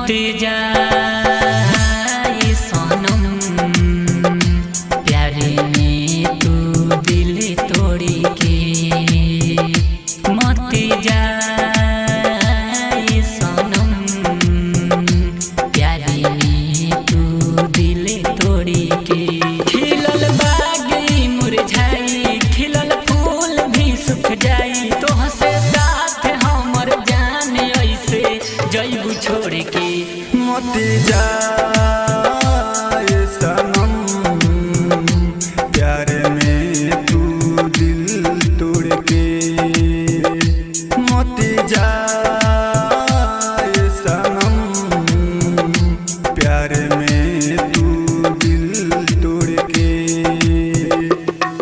मत जाए सनम प्यारे में तू दिल तोड़ के। मत जाए सनम प्यारे में तू दिल तोड़ के। खिलल बागी मुरझाई खिलल फूल भी सूख जाई तो हंसे साथ हमर जान ऐसे जइबू छोड़ के। मत जाए सनम प्यार में तू दिल तोड़ के। मत जाए सनम प्यार में तू दिल तोड़ के।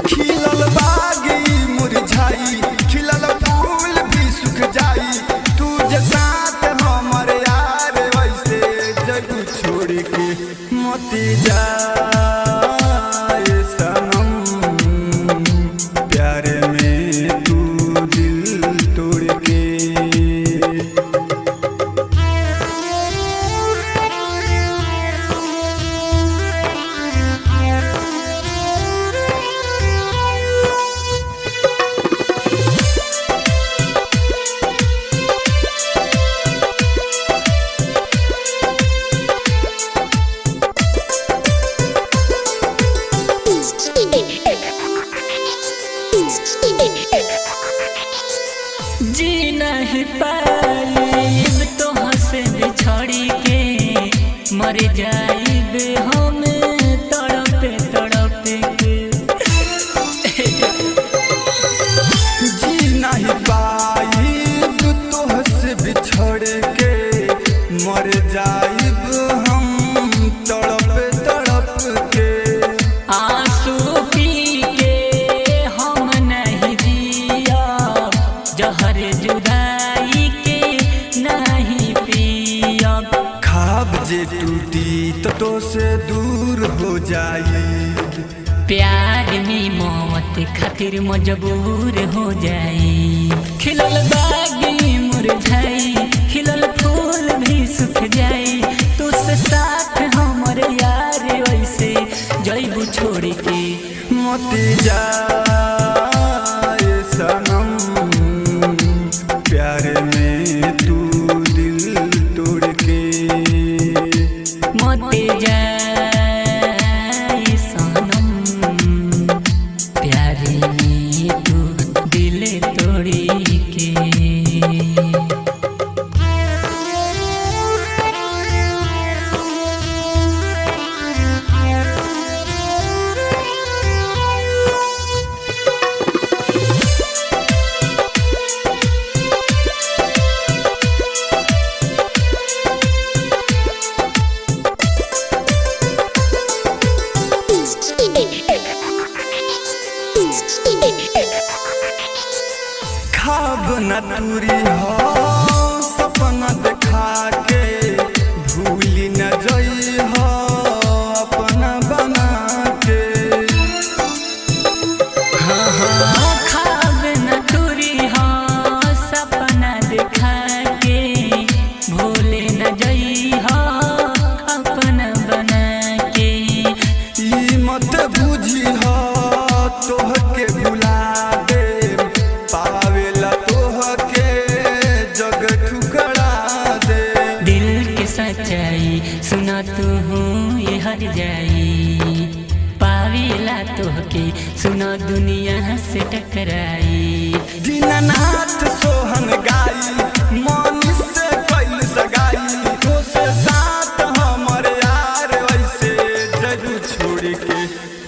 खिलल बागी मुरझाई खिलल फूल भी सूख जाई तू जे साथ हमर यार वैसे जग छोड़ के। मत जाए सनम प्यार में तू दिल तोड़ के। जी नहीं पाइब तो हंसे बिछड़ी के मर जाइब हम तड़प तड़प के। जी नहीं पाइब तोहसे बिछड़ के मर जाइब हम तड़प तड़प के। आंसू पी के हम नहीं जिया जहर जुदाई के नहीं पिया। खाब जे टूटी तो तो से दूर हो जाई प्यार में मौत खातिर मजबूर हो जाई। खिलल बागी मुरझाई खिलल फूल भी सूख जाई तुझसे साथ हमर यार वैसे जइबू छोड़ के। मत जाए सनम प्यार में तू दिल तोड़ के। मत जाए सनम प्यार में तू दिल तोड़ के। खाब न टूरी हो सपना देखा के भूली न जई हो अपना बना के। हाँ खाब न टूरी हो सपना देखा के भूले न जई हो अपना बना के। ई मत बुझी हो तोह के भुला दे पावेला तोह के जग ठुकरा दे। दिल के सच्चाई सुना तू ये हर जाई पावेला तोहके सुना दुनिया से टकराई। दीननाथ सोहन गाई मनीष से कैल सगाई तो से साथ हमर यार वैसे जग छोड़ के।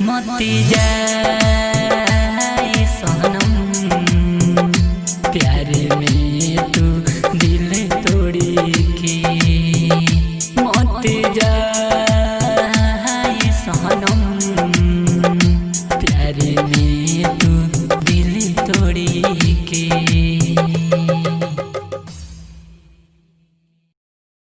मत जाए सनम प्यार में तू दिल तोड़ के। मत जाए सनम प्यार में